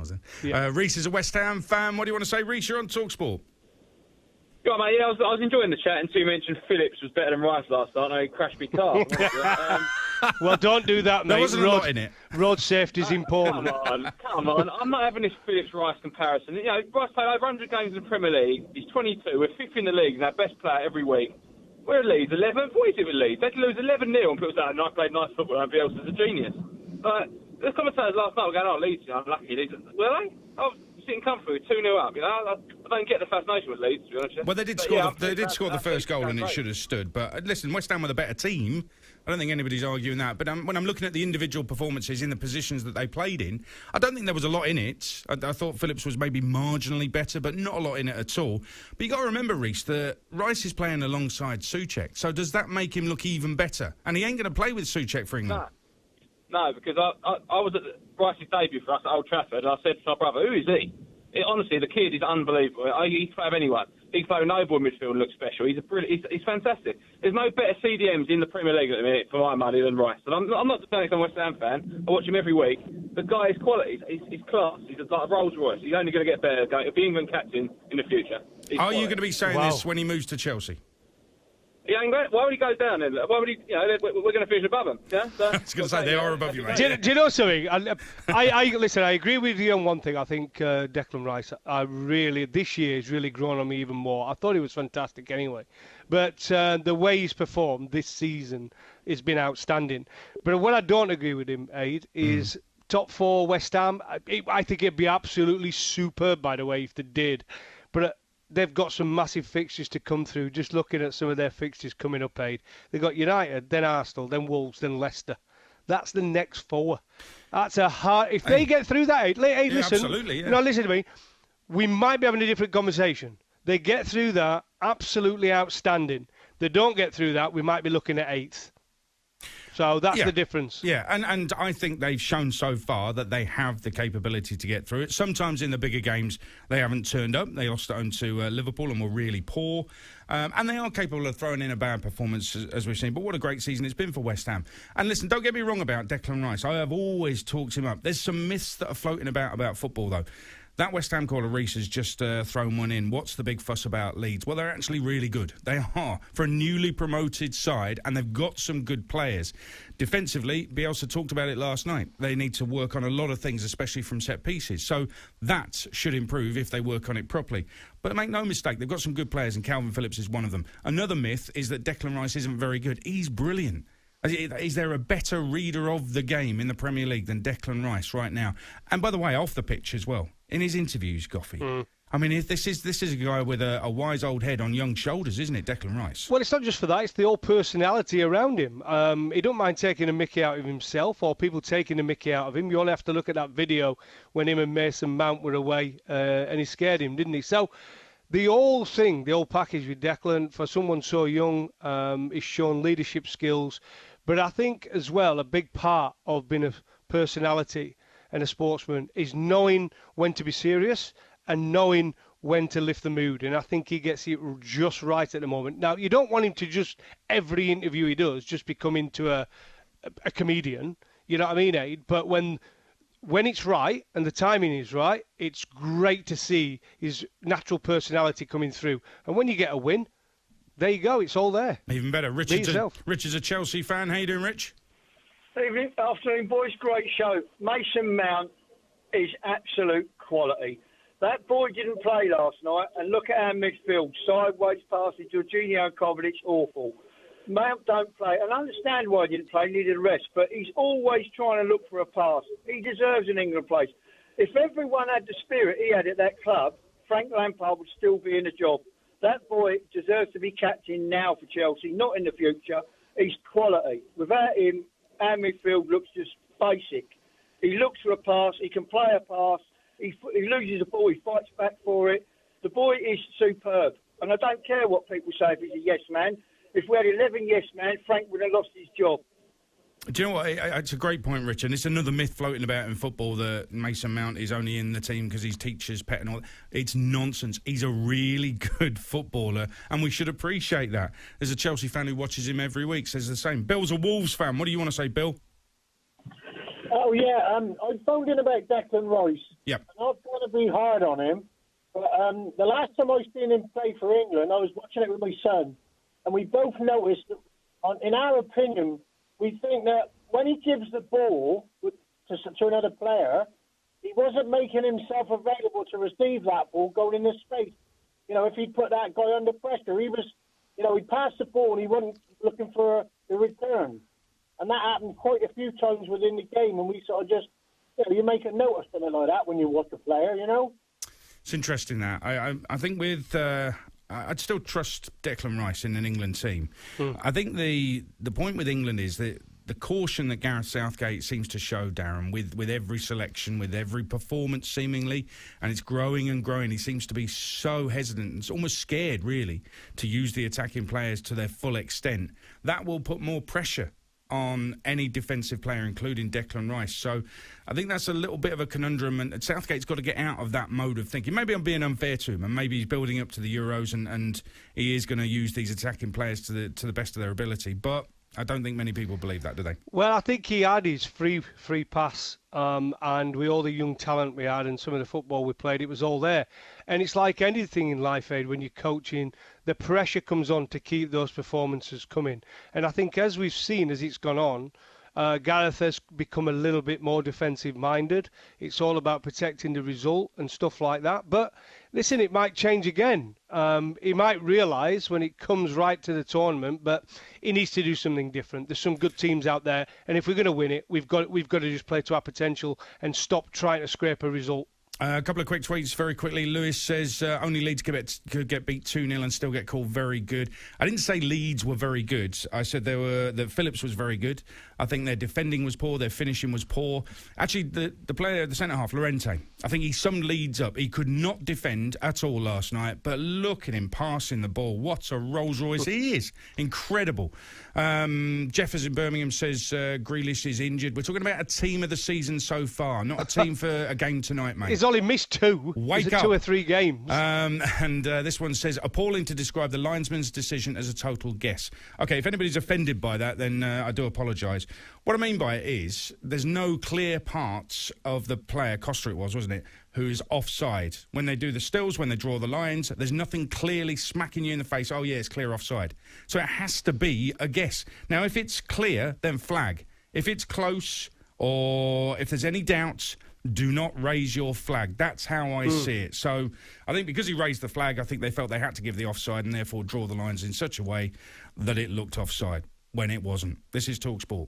stars then. Yeah. Reece is a West Ham fan. What do you want to say, Reece? You're on talkSPORT. Yeah, mate, I was enjoying the chat until you mentioned Phillips was better than Rice last night. I know he crashed my car. Well, don't do that, mate. There wasn't a lot in it. Road safety is important. Come on. I'm not having this Phillips-Rice comparison. You know, Rice played over 100 games in the Premier League. He's 22. We're fifth in the league and our best player every week. We're at Leeds, 11th. What is it with Leeds? They can lose 11-0 and people say, I played nice football and everybody else is a genius. The commentators last night were going, Leeds, unlucky. Leeds. Were they? I was sitting comfortably, 2-0 up, I don't get the fascination with Leeds, to be honest. Well, they did score the first goal and it should have stood. But listen, West Ham were the better team. I don't think anybody's arguing that. But when I'm looking at the individual performances in the positions that they played in, I don't think there was a lot in it. I thought Phillips was maybe marginally better, but not a lot in it at all. But you got to remember, Reece, that Rice is playing alongside Souček. So does that make him look even better? And he ain't going to play with Souček for England. No, because I was at Rice's debut for us at Old Trafford, and I said to my brother, who is he? Honestly, the kid is unbelievable. He can play with anyone. He can play with no ball in midfield and look special. He's he's fantastic. There's no better CDMs in the Premier League at the minute, for my money, than Rice. And I'm not just saying I'm a West Ham fan. I watch him every week. The guy is quality. He's class. He's like a Rolls Royce. He's only going to get better. He'll be England captain in the future. Are you going to be saying this when he moves to Chelsea? Why would he go down then? Why would he? We're going to finish above him. Yeah. So, I was going to say they are above you, mate. Do you know something? Listen. I agree with you on one thing. I think Declan Rice. This year has really grown on me even more. I thought he was fantastic anyway, but the way he's performed this season has been outstanding. But what I don't agree with him, Aid, is top 4 West Ham. I think it'd be absolutely superb, by the way, if they did. But they've got some massive fixtures to come through. Just looking at some of their fixtures coming up, Aid. They've got United, then Arsenal, then Wolves, then Leicester. That's the next 4. That's a hard... If they get through that, Aid, listen. Absolutely, yeah. No, listen to me. We might be having a different conversation. They get through that, absolutely outstanding. They don't get through that, we might be looking at 8th. So that's the difference. Yeah, and I think they've shown so far that they have the capability to get through it. Sometimes in the bigger games, they haven't turned up. They lost at home to Liverpool and were really poor. And they are capable of throwing in a bad performance, as we've seen. But what a great season it's been for West Ham. And listen, don't get me wrong about Declan Rice. I have always talked him up. There's some myths that are floating about football, though. That West Ham caller, Reece, has just thrown one in. What's the big fuss about Leeds? Well, they're actually really good. They are, for a newly promoted side, and they've got some good players. Defensively, Bielsa talked about it last night. They need to work on a lot of things, especially from set pieces. So that should improve if they work on it properly. But make no mistake, they've got some good players, and Calvin Phillips is one of them. Another myth is that Declan Rice isn't very good. He's brilliant. Is there a better reader of the game in the Premier League than Declan Rice right now? And by the way, off the pitch as well. In his interviews, Goffey. I mean, if this is a guy with a wise old head on young shoulders, isn't it, Declan Rice? Well, it's not just for that. It's the whole personality around him. He don't mind taking a mickey out of himself or people taking a mickey out of him. You only have to look at that video when him and Mason Mount were away and he scared him, didn't he? So the whole thing, the whole package with Declan, for someone so young, is shown leadership skills. But I think as well, a big part of being a personality and a sportsman is knowing when to be serious and knowing when to lift the mood. And I think he gets it just right at the moment. Now, you don't want him to just, every interview he does, just become into a comedian. You know what I mean, Aid? But when it's right and the timing is right, it's great to see his natural personality coming through. And when you get a win, there you go, it's all there. Even better. Richard's a Chelsea fan. How you doing, Rich? Evening, afternoon, boys. Great show. Mason Mount is absolute quality. That boy didn't play last night, and look at our midfield. Sideways passes, Jorginho and Kovacic, awful. Mount don't play, and I understand why he didn't play, needed a rest, but he's always trying to look for a pass. He deserves an England place. If everyone had the spirit he had at that club, Frank Lampard would still be in the job. That boy deserves to be captain now for Chelsea, not in the future. He's quality. Without him, our midfield looks just basic. He looks for a pass. He can play a pass. He loses a ball. He fights back for it. The boy is superb. And I don't care what people say if he's a yes man. If we had 11 yes men, Frank would have lost his job. Do you know what? It's a great point, Richard. It's another myth floating about in football that Mason Mount is only in the team because he's teacher's pet and all that. It's nonsense. He's a really good footballer, and we should appreciate that. There's a Chelsea fan who watches him every week, says the same. Bill's a Wolves fan. What do you want to say, Bill? Oh, yeah. I phoned in about Declan Rice. Yep. I'm not trying to be hard on him, but the last time I seen him play for England, I was watching it with my son, and we both noticed that, in our opinion, we think that when he gives the ball to another player, he wasn't making himself available to receive that ball going in the space. You know, if he put that guy under pressure, he was, you know, he passed the ball and he wasn't looking for the return. And that happened quite a few times within the game, and we sort of just, you know, you make a note of something like that when you watch a player, you know? It's interesting that. I think with... I'd still trust Declan Rice in an England team. I think the point with England is that the caution that Gareth Southgate seems to show, Darren, with every selection, with every performance seemingly, and it's growing and growing. He seems to be so hesitant, it's almost scared, really, to use the attacking players to their full extent. That will put more pressure on any defensive player, including Declan Rice. So I think that's a little bit of a conundrum, and Southgate's got to get out of that mode of thinking. Maybe I'm being unfair to him, and maybe he's building up to the Euros, and he is going to use these attacking players to the best of their ability. But I don't think many people believe that, do they? Well, I think he had his free pass, and with all the young talent we had and some of the football we played, it was all there. And it's like anything in life, Ed, when you're coaching, the pressure comes on to keep those performances coming. And I think as we've seen as it's gone on, Gareth has become a little bit more defensive-minded. It's all about protecting the result and stuff like that. But listen, it might change again. He might realise when it comes right to the tournament, but he needs to do something different. There's some good teams out there, and if we're going to win it, we've got to just play to our potential and stop trying to scrape a result. A couple of quick tweets very quickly. Lewis says only Leeds could get beat 2-0 and still get called very good. I didn't say Leeds were very good. I said that Phillips was very good. I think their defending was poor, their finishing was poor. Actually, the player, the centre-half, Llorente, I think he summed Leeds up. He could not defend at all last night, but look at him passing the ball. What a Rolls-Royce he is. Incredible. Jeffers in Birmingham says Grealish is injured. We're talking about a team of the season so far, not a team for a game tonight, mate. He's only missed two. Wake up. 2 or 3 games. And this one says, appalling to describe the linesman's decision as a total guess. OK, if anybody's offended by that, then I do apologise. What I mean by it is there's no clear parts of the player, Costa it was, wasn't it, who is offside. When they do the stills, when they draw the lines, there's nothing clearly smacking you in the face, oh, yeah, it's clear offside. So it has to be a guess. Now, if it's clear, then flag. If it's close or if there's any doubts, do not raise your flag. That's how I see it. So I think because he raised the flag, I think they felt they had to give the offside and therefore draw the lines in such a way that it looked offside when it wasn't. This is talkSPORT.